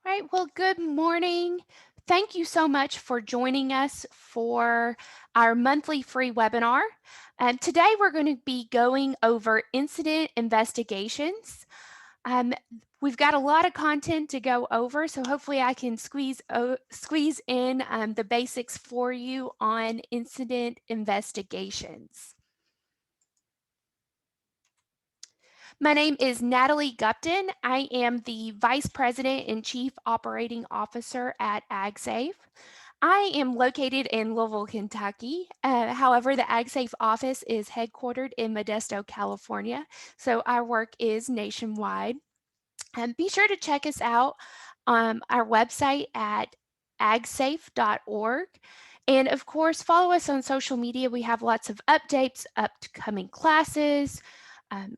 All right, well, good morning. Thank you so much for joining us for our monthly free webinar. Today we're going to be going over incident investigations. We've got a lot of content to go over, so hopefully I can squeeze in the basics for you on incident investigations. My name is Natalie Gupton. I am the Vice President and Chief Operating Officer at AgSafe. I am located in Louisville, Kentucky. However, the AgSafe office is headquartered in Modesto, California, so our work is nationwide. Be sure to check us out on our website at agsafe.org. And of course, follow us on social media. We have lots of updates, upcoming classes,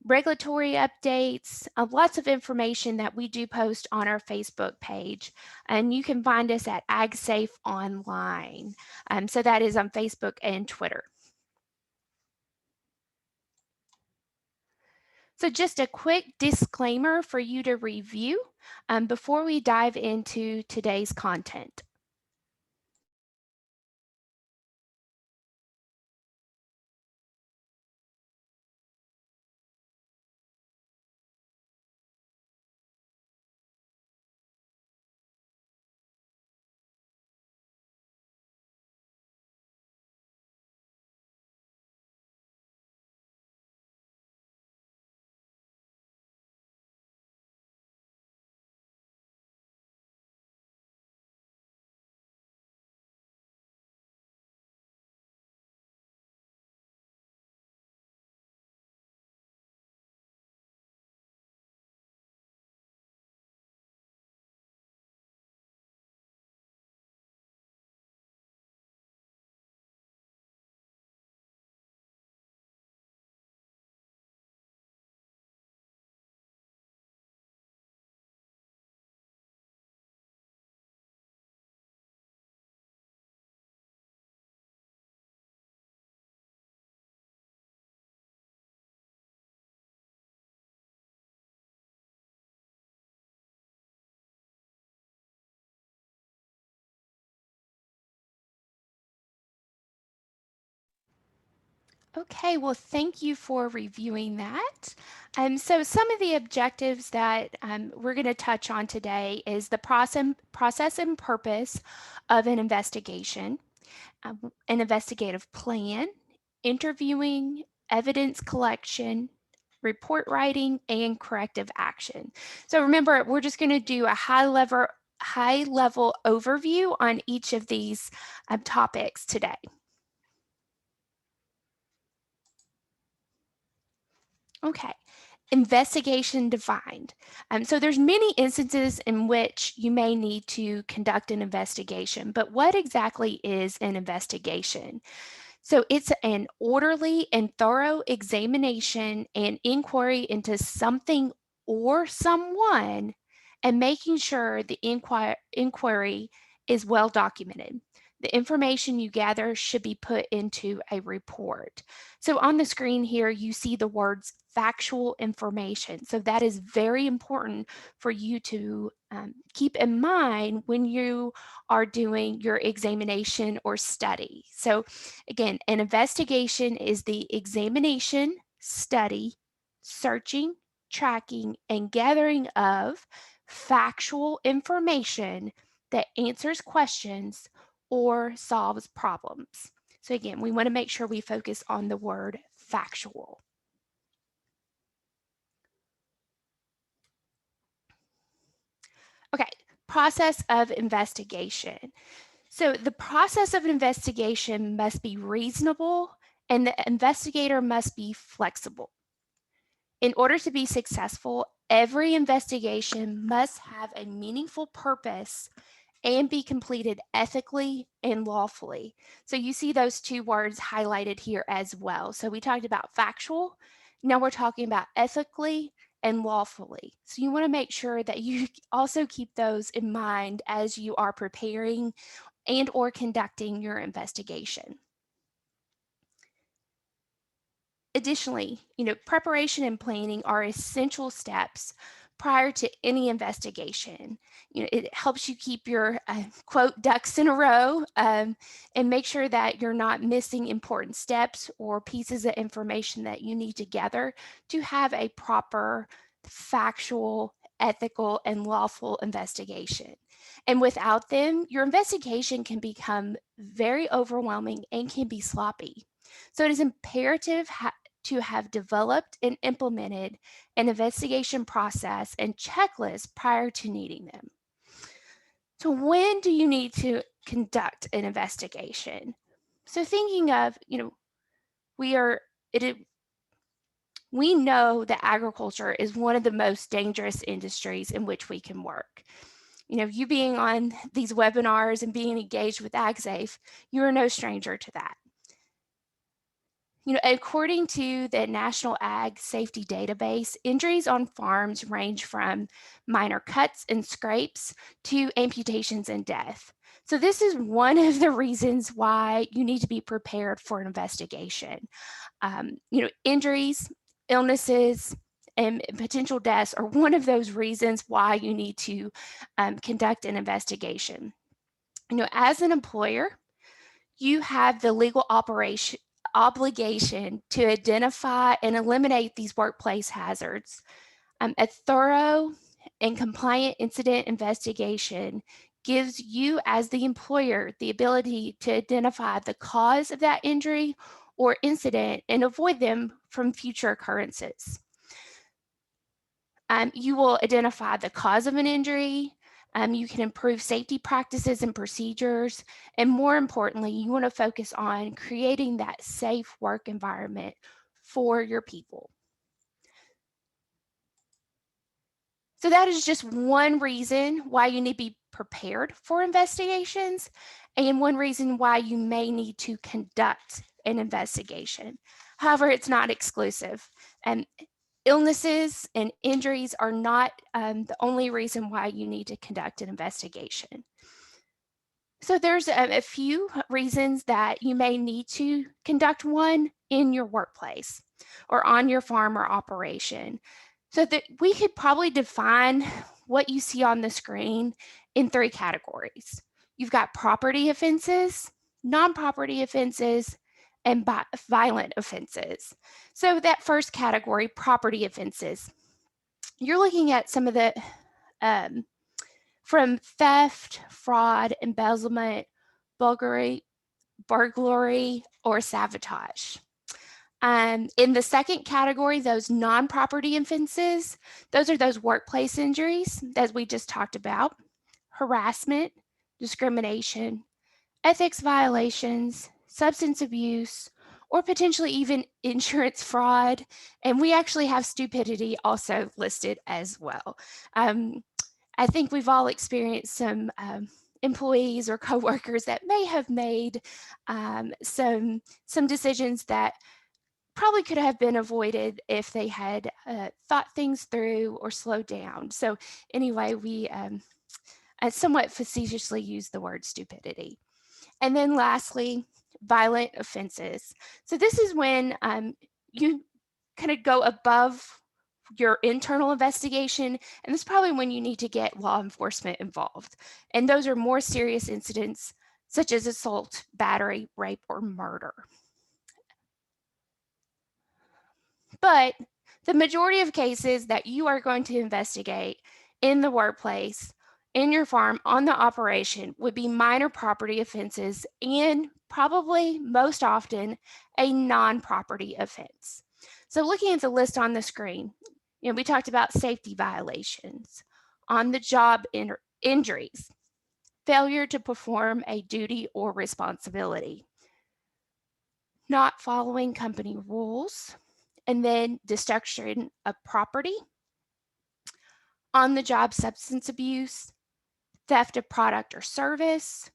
regulatory updates, lots of information that we do post on our Facebook page. And you can find us at AgSafe Online. So that is on Facebook and Twitter. So just a quick disclaimer for you to review before we dive into today's content. Okay, well, thank you for reviewing that. So some of the objectives that we're going to touch on today is the process and purpose of an investigation, an investigative plan, interviewing, evidence collection, report writing, and corrective action. So remember, we're just going to do a high-level overview on each of these topics today. Okay, investigation defined. So there's many instances in which you may need to conduct an investigation, but what exactly is an investigation? So it's an orderly and thorough examination and inquiry into something or someone and making sure the inquiry is well documented. The information you gather should be put into a report. So on the screen here, you see the words factual information. So that is very important for you to keep in mind when you are doing your examination or study. So again, an investigation is the examination, study, searching, tracking, and gathering of factual information that answers questions or solves problems. So again, we want to make sure we focus on the word factual. Okay, process of investigation. So the process of an investigation must be reasonable and the investigator must be flexible. In order to be successful, every investigation must have a meaningful purpose and be completed ethically and lawfully. So you see those two words highlighted here as well. So we talked about factual, now we're talking about ethically and lawfully. So you want to make sure that you also keep those in mind as you are preparing and or conducting your investigation. Additionally, preparation and planning are essential steps prior to any investigation. It helps you keep your quote ducks in a row, and make sure that you're not missing important steps or pieces of information that you need to gather to have a proper, factual, ethical, and lawful investigation. And without them, your investigation can become very overwhelming and can be sloppy. So it is imperative to have developed and implemented an investigation process and checklist prior to needing them. So when do you need to conduct an investigation? So thinking of, we know that agriculture is one of the most dangerous industries in which we can work. You being on these webinars and being engaged with AgSafe, you are no stranger to that. According to the National Ag Safety Database, injuries on farms range from minor cuts and scrapes to amputations and death. So this is one of the reasons why you need to be prepared for an investigation. Injuries, illnesses, and potential deaths are one of those reasons why you need to conduct an investigation. As an employer, you have the legal obligation to identify and eliminate these workplace hazards. A thorough and compliant incident investigation gives you as the employer the ability to identify the cause of that injury or incident and avoid them from future occurrences. You will identify the cause of an injury. You can improve safety practices and procedures. And more importantly, you want to focus on creating that safe work environment for your people. So that is just one reason why you need to be prepared for investigations, and one reason why you may need to conduct an investigation. However, it's not exclusive. Illnesses and injuries are not the only reason why you need to conduct an investigation. So there's a few reasons that you may need to conduct one in your workplace or on your farm or operation. So that we could probably define what you see on the screen in 3 categories. You've got property offenses, non-property offenses, and violent offenses. So that first category, property offenses, you're looking at some of the from theft, fraud, embezzlement, burglary, or sabotage. In the second category, those non-property offenses, those are those workplace injuries that we just talked about, harassment, discrimination, ethics violations, substance abuse, or potentially even insurance fraud. And we actually have stupidity also listed as well. I think we've all experienced some employees or coworkers that may have made some decisions that probably could have been avoided if they had thought things through or slowed down. So anyway, we somewhat facetiously use the word stupidity. And then lastly, violent offenses. So this is when you kind of go above your internal investigation, and this is probably when you need to get law enforcement involved. And those are more serious incidents such as assault, battery, rape, or murder. But the majority of cases that you are going to investigate in the workplace, in your farm, on the operation would be minor property offenses and probably most often a non-property offense. So looking at the list on the screen, we talked about safety violations, on the job injuries, failure to perform a duty or responsibility, not following company rules, and then destruction of property, on-the-job substance abuse, theft of product or service,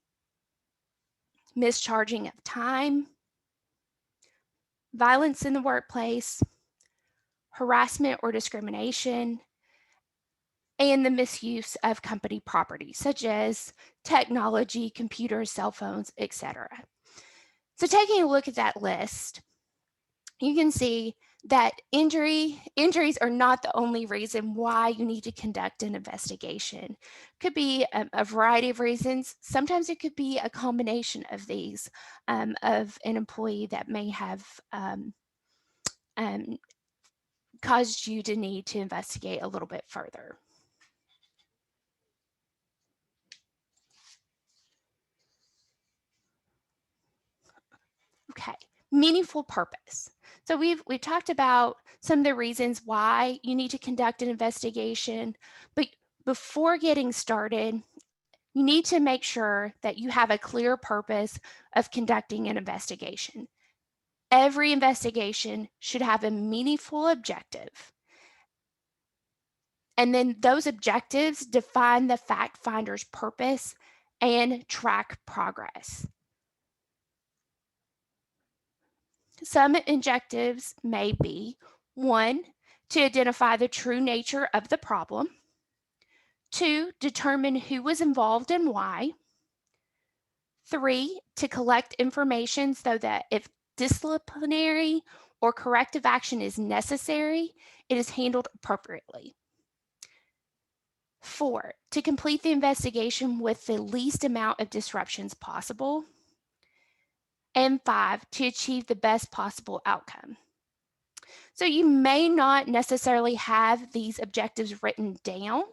mischarging of time, violence in the workplace, harassment or discrimination, and the misuse of company property, such as technology, computers, cell phones, etc. So taking a look at that list, you can see that injuries are not the only reason why you need to conduct an investigation. Could be a variety of reasons. Sometimes it could be a combination of these, of an employee that may have um, caused you to need to investigate a little bit further. Okay, meaningful purpose. So we've talked about some of the reasons why you need to conduct an investigation, but before getting started, you need to make sure that you have a clear purpose of conducting an investigation. Every investigation should have a meaningful objective. And then those objectives define the fact finder's purpose and track progress. Some objectives may be: 1, to identify the true nature of the problem; 2, determine who was involved and why; 3, to collect information so that if disciplinary or corrective action is necessary, it is handled appropriately; 4, to complete the investigation with the least amount of disruptions possible; and 5, to achieve the best possible outcome. So you may not necessarily have these objectives written down.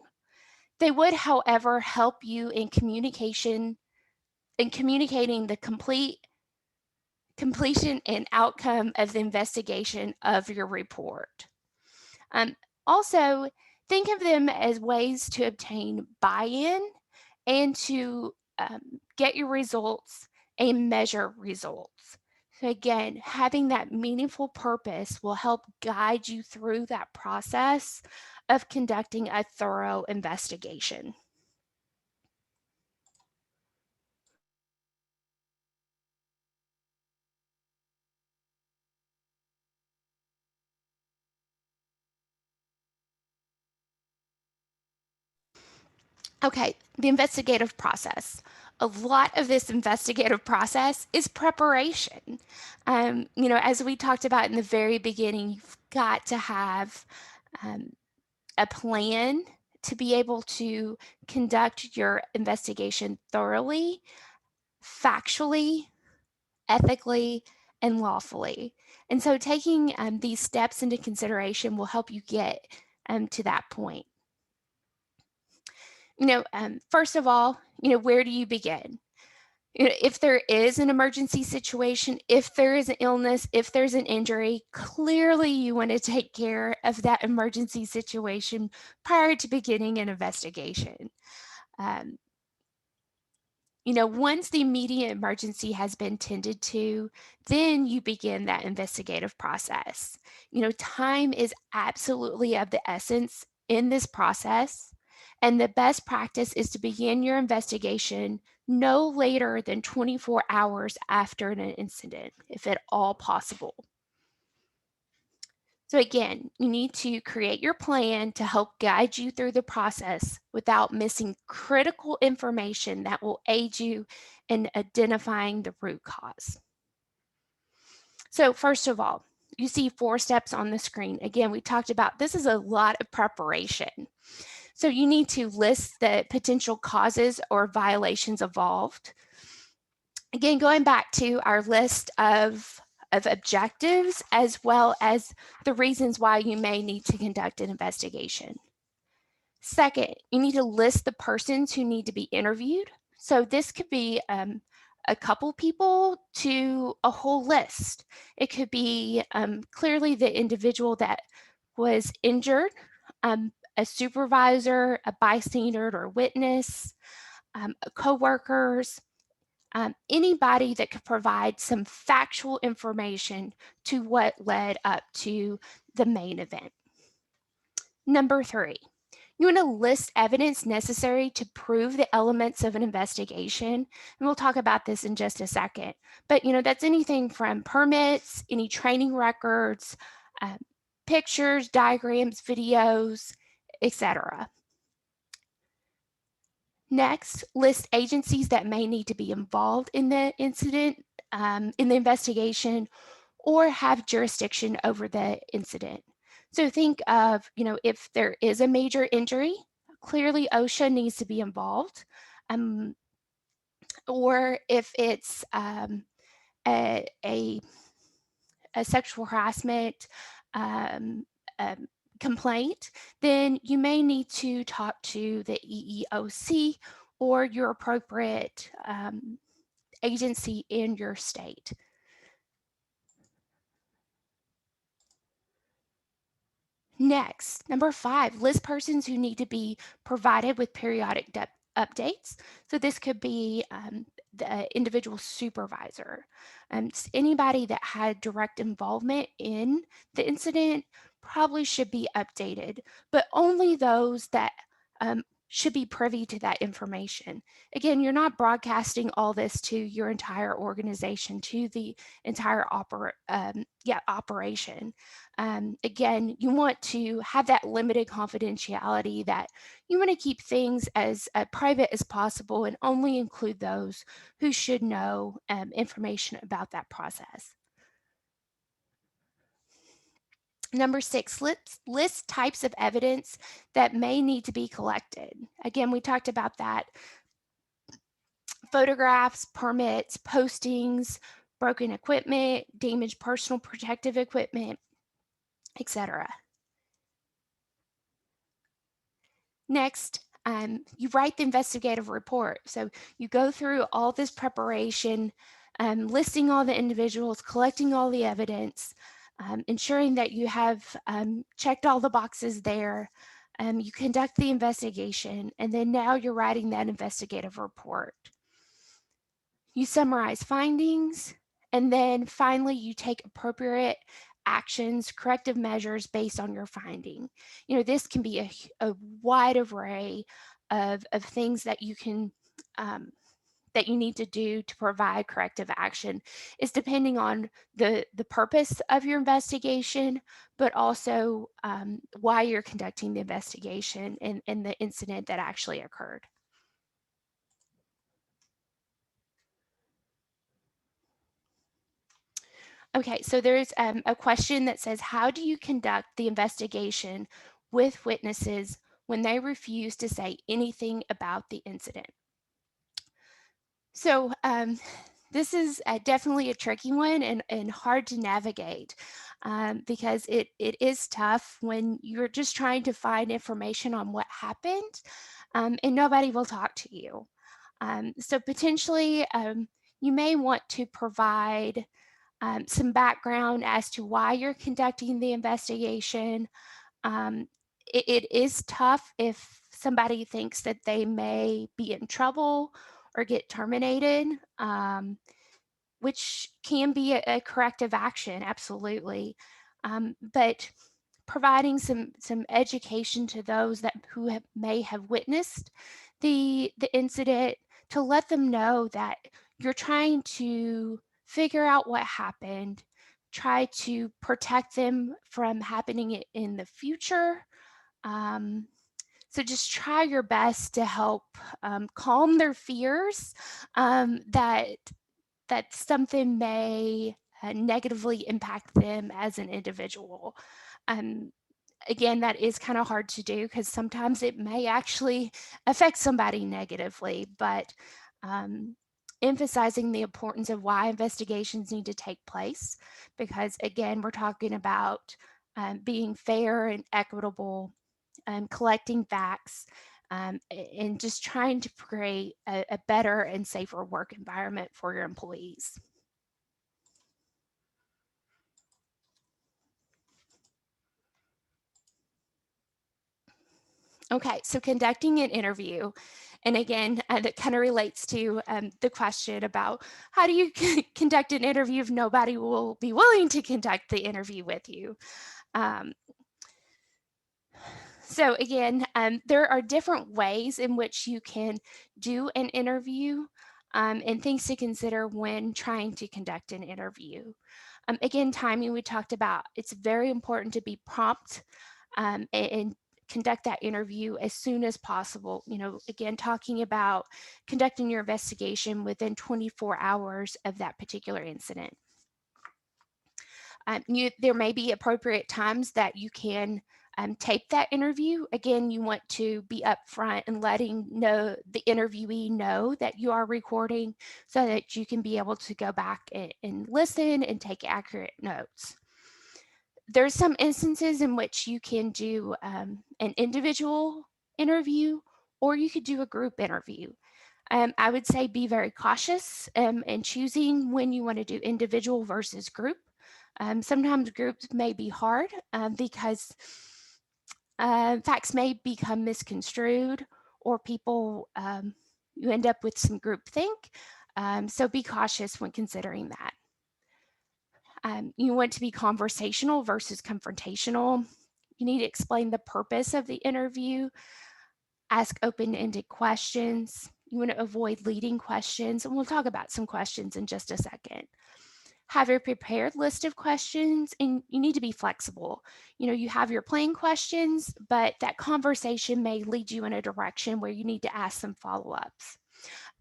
They would, however, help you in communicating the completion and outcome of the investigation of your report. Also, think of them as ways to obtain buy-in and to get your results and measure results. So again, having that meaningful purpose will help guide you through that process of conducting a thorough investigation. Okay, the investigative process. A lot of this investigative process is preparation. As we talked about in the very beginning, you've got to have a plan to be able to conduct your investigation thoroughly, factually, ethically, and lawfully. And so taking these steps into consideration will help you get to that point. First of all, where do you begin? If there is an emergency situation, if there is an illness, if there's an injury, clearly you want to take care of that emergency situation prior to beginning an investigation. Once the immediate emergency has been tended to, then you begin that investigative process. Time is absolutely of the essence in this process, and the best practice is to begin your investigation no later than 24 hours after an incident, if at all possible. So again, you need to create your plan to help guide you through the process without missing critical information that will aid you in identifying the root cause. So first of all, you see 4 steps on the screen. Again, we talked about this is a lot of preparation. So you need to list the potential causes or violations involved. Again, going back to our list of objectives as well as the reasons why you may need to conduct an investigation. Second, you need to list the persons who need to be interviewed. So this could be a couple people to a whole list. It could be clearly the individual that was injured, a supervisor, a bystander or witness, coworkers, anybody that could provide some factual information to what led up to the main event. Number 3, you want to list evidence necessary to prove the elements of an investigation. And we'll talk about this in just a second. But, that's anything from permits, any training records, pictures, diagrams, videos, etc. Next, list agencies that may need to be involved in the incident, in the investigation, or have jurisdiction over the incident. So think of, if there is a major injury, clearly OSHA needs to be involved. Or if it's a, a, a sexual harassment um, complaint, then you may need to talk to the EEOC or your appropriate agency in your state. Next, number 5, list persons who need to be provided with periodic updates. So this could be the individual supervisor. Anybody that had direct involvement in the incident probably should be updated, but only those that should be privy to that information. Again, you're not broadcasting all this to your entire organization, to the entire operation. Again, you want to have that limited confidentiality, that you want to keep things as private as possible and only include those who should know information about that process. Number 6, list types of evidence that may need to be collected. Again, we talked about that. Photographs, permits, postings, broken equipment, damaged personal protective equipment, etc. Next, you write the investigative report. So you go through all this preparation, listing all the individuals, collecting all the evidence, ensuring that you have checked all the boxes there. You conduct the investigation, and then now you're writing that investigative report. You summarize findings, and then finally you take appropriate actions, corrective measures based on your finding. This can be a wide array of things that you can that you need to do to provide corrective action. Is depending on the purpose of your investigation, but also why you're conducting the investigation and the incident that actually occurred. Okay, so there's a question that says, how do you conduct the investigation with witnesses when they refuse to say anything about the incident? So this is definitely a tricky one and hard to navigate because it is tough when you're just trying to find information on what happened and nobody will talk to you. So potentially you may want to provide some background as to why you're conducting the investigation. It is tough if somebody thinks that they may be in trouble or get terminated, which can be a corrective action, absolutely. But providing some education to those who may have witnessed the incident, to let them know that you're trying to figure out what happened, try to protect them from happening in the future. So just try your best to help calm their fears that something may negatively impact them as an individual. Again, that is kind of hard to do because sometimes it may actually affect somebody negatively, but emphasizing the importance of why investigations need to take place, because again, we're talking about being fair and equitable, collecting facts, and just trying to create a better and safer work environment for your employees. Okay, so conducting an interview, and again, that kind of relates to the question about how do you conduct an interview if nobody will be willing to conduct the interview with you. So again, there are different ways in which you can do an interview and things to consider when trying to conduct an interview. Again, timing we talked about, it's very important to be prompt and conduct that interview as soon as possible. Again, talking about conducting your investigation within 24 hours of that particular incident. There may be appropriate times that you can tape that interview. Again, you want to be upfront and letting the interviewee know that you are recording so that you can be able to go back and listen and take accurate notes. There's some instances in which you can do an individual interview, or you could do a group interview. I would say be very cautious in choosing when you want to do individual versus group. Sometimes groups may be hard because facts may become misconstrued, or people, you end up with some groupthink. So be cautious when considering that. You want to be conversational versus confrontational. You need to explain the purpose of the interview, ask open-ended questions. You want to avoid leading questions, and we'll talk about some questions in just a second. Have a prepared list of questions, and you need to be flexible. You have your plain questions, but that conversation may lead you in a direction where you need to ask some follow-ups.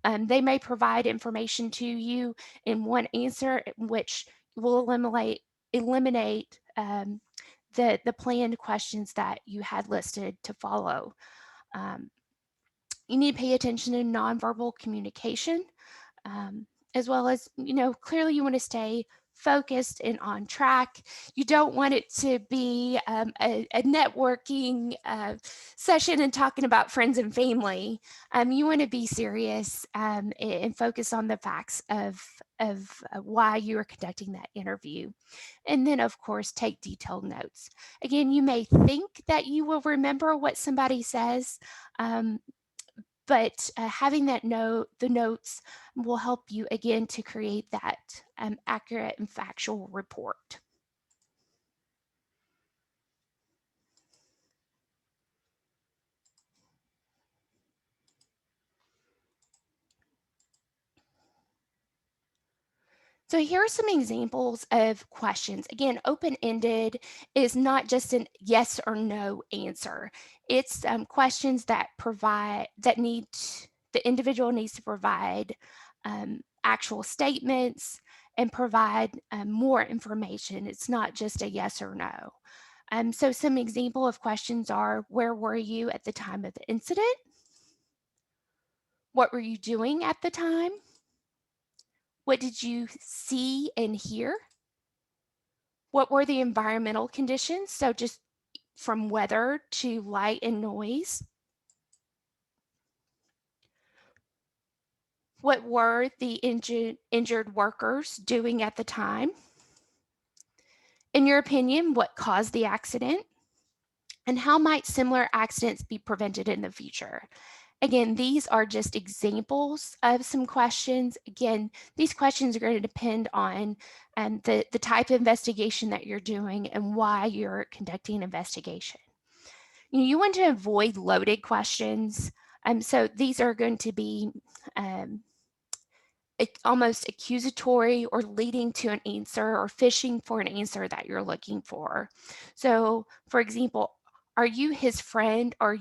They may provide information to you in one answer, which will eliminate the planned questions that you had listed to follow. You need to pay attention to nonverbal communication, as well as, clearly you want to stay focused and on track. You don't want it to be a networking session and talking about friends and family. You want to be serious and focus on the facts of why you are conducting that interview. And then, of course, take detailed notes. Again, you may think that you will remember what somebody says, but having the notes will help you again to create that accurate and factual report. So here are some examples of questions. Again, open-ended is not just a yes or no answer. It's questions that the individual needs to provide actual statements and provide more information. It's not just a yes or no. So some example of questions are, where were you at the time of the incident? What were you doing at the time? What did you see and hear? What were the environmental conditions? So just from weather to light and noise. What were the injured workers doing at the time? In your opinion, what caused the accident? And how might similar accidents be prevented in the future? Again, these are just examples of some questions. Again, these questions are going to depend on the type of investigation that you're doing and why you're conducting an investigation. You want to avoid loaded questions. So these are going to be almost accusatory or leading to an answer or fishing for an answer that you're looking for. So, for example, are you his friend, or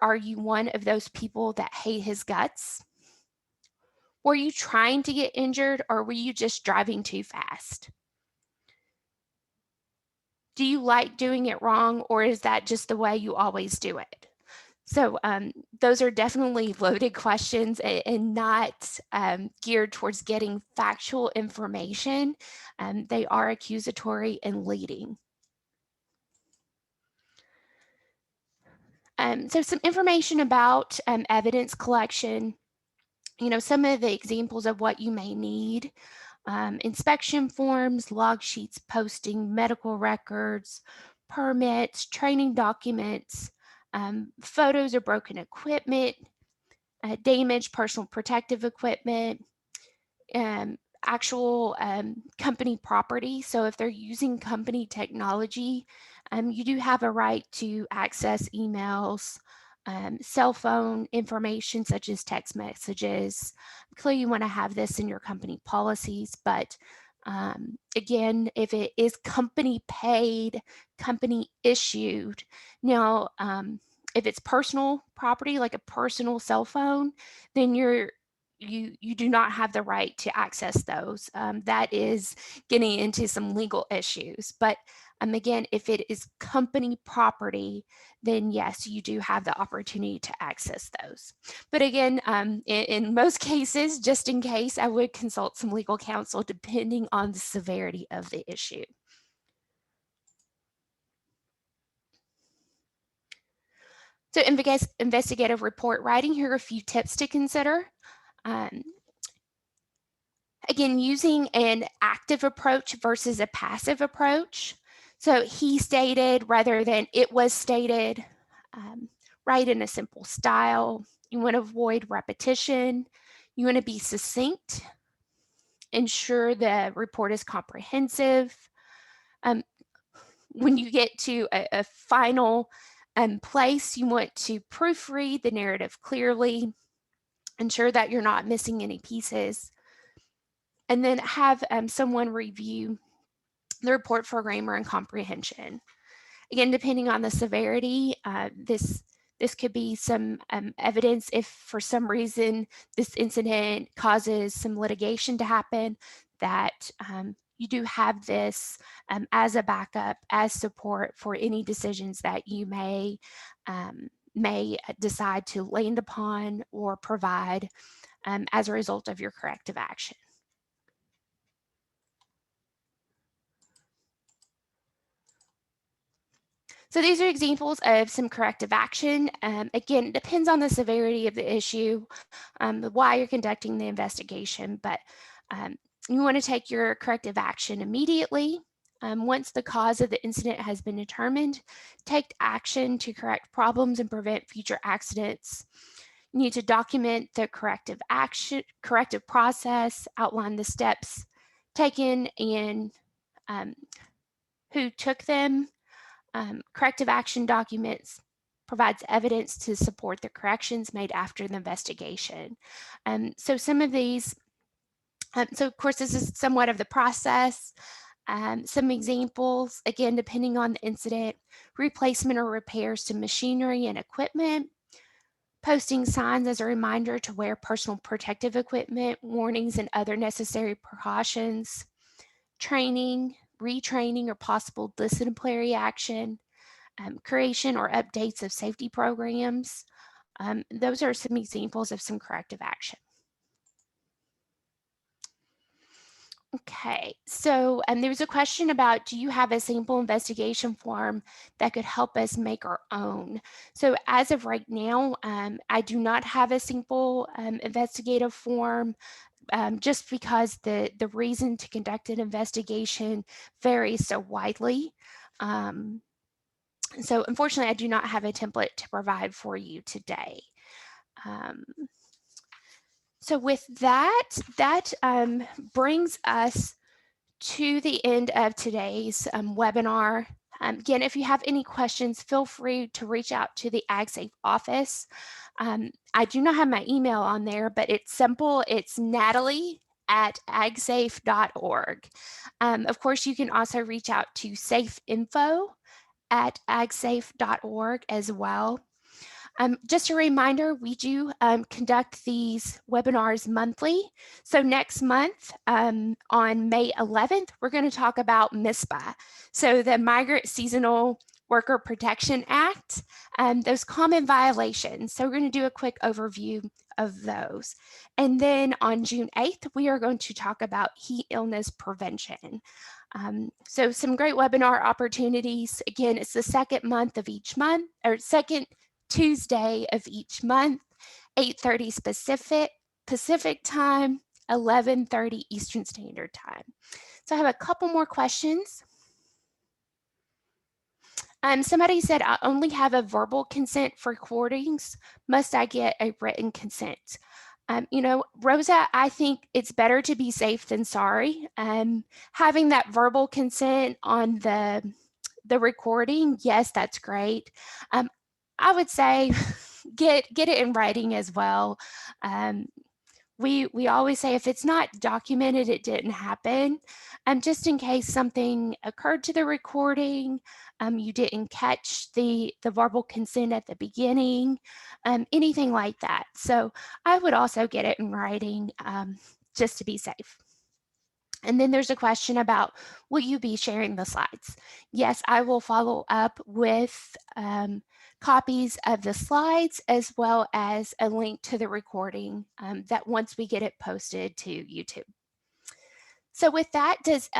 are you one of those people that hate his guts? Were you trying to get injured, or were you just driving too fast? Do you like doing it wrong, or is that just the way you always do it? So those are definitely loaded questions and not geared towards getting factual information. They are accusatory and leading. So some information about evidence collection. Some of the examples of what you may need: inspection forms, log sheets, posting, medical records, permits, training documents, photos of broken equipment, damaged personal protective equipment, actual company property. So if they're using company technology, you do have a right to access emails, cell phone information such as text messages. Clearly you want to have this in your company policies, but again, if it is company paid, company issued, now if it's personal property, like a personal cell phone, then you do not have the right to access those. That is getting into some legal issues. But again, if it is company property, then yes, you do have the opportunity to access those. But again, in most cases, just in case, I would consult some legal counsel depending on the severity of the issue. So investigative report writing, here are a few tips to consider. Again, using an active approach versus a passive approach. So he stated rather than it was stated. Write in a simple style. You want to avoid repetition. You want to be succinct. Ensure the report is comprehensive. When you get to a final place, you want to proofread the narrative clearly. Ensure that you're not missing any pieces. And then have someone review the report for grammar and comprehension. Again, depending on the severity, this could be some evidence if for some reason this incident causes some litigation to happen, that you do have this as a backup, as support for any decisions that you may decide to land upon or provide as a result of your corrective action. So these are examples of some corrective action. Again, it depends on the severity of the issue, why you're conducting the investigation, but you want to take your corrective action immediately. Once the cause of the incident has been determined, take action to correct problems and prevent future accidents. You need to document the corrective process, outline the steps taken and who took them. Corrective action documents provides evidence to support the corrections made after the investigation. So some of these, so of course this is somewhat of the process. Some examples, again, depending on the incident: replacement or repairs to machinery and equipment, posting signs as a reminder to wear personal protective equipment, warnings and other necessary precautions, training, retraining or possible disciplinary action, creation or updates of safety programs. Those are some examples of some corrective action. Okay, so there was a question about, do you have a sample investigation form that could help us make our own? So as of right now, I do not have a simple investigative form. Just because the reason to conduct an investigation varies so widely. So unfortunately, I do not have a template to provide for you today. So with that brings us to the end of today's webinar. Again, if you have any questions, feel free to reach out to the AgSafe office. I do not have my email on there, but it's simple. It's Natalie@agsafe.org. Of course, you can also reach out to safeinfo@agsafe.org as well. Just a reminder, we do conduct these webinars monthly. So next month, on May 11th, we're going to talk about MISPA. So the Migrant Seasonal Worker Protection Act, those common violations. So we're going to do a quick overview of those. And then on June 8th, we are going to talk about heat illness prevention. So some great webinar opportunities. Again, it's the second month of each month, or second Tuesday of each month, 8:30 Pacific time, 11:30 Eastern Standard Time. So I have a couple more questions. Somebody said, I only have a verbal consent for recordings. Must I get a written consent? You know, Rosa, I think it's better to be safe than sorry. Having that verbal consent on the recording, yes, that's great. I would say get it in writing as well. we always say if it's not documented, it didn't happen. Just in case something occurred to the recording, you didn't catch the verbal consent at the beginning, anything like that. So I would also get it in writing, just to be safe. And then there's a question about, will you be sharing the slides? Yes, I will follow up with copies of the slides as well as a link to the recording, that once we get it posted to YouTube. So with that, does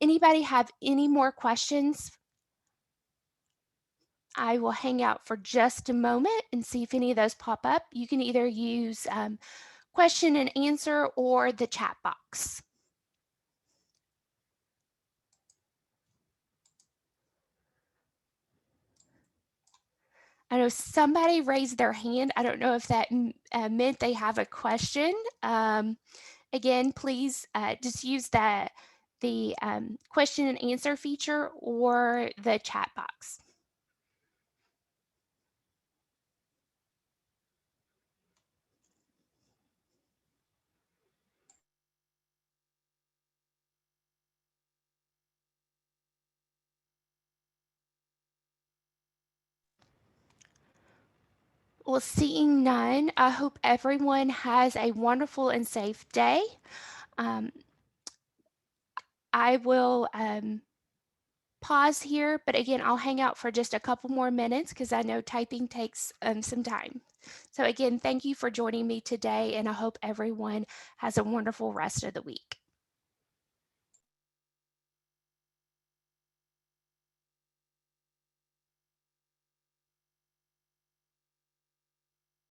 anybody have any more questions? I will hang out for just a moment and see if any of those pop up. You can either use question and answer or the chat box. I know somebody raised their hand. I don't know if that meant they have a question. Again, please just use the question and answer feature or the chat box. Well, seeing none, I hope everyone has a wonderful and safe day. I will pause here, but again, I'll hang out for just a couple more minutes because I know typing takes some time. So again, thank you for joining me today, and I hope everyone has a wonderful rest of the week.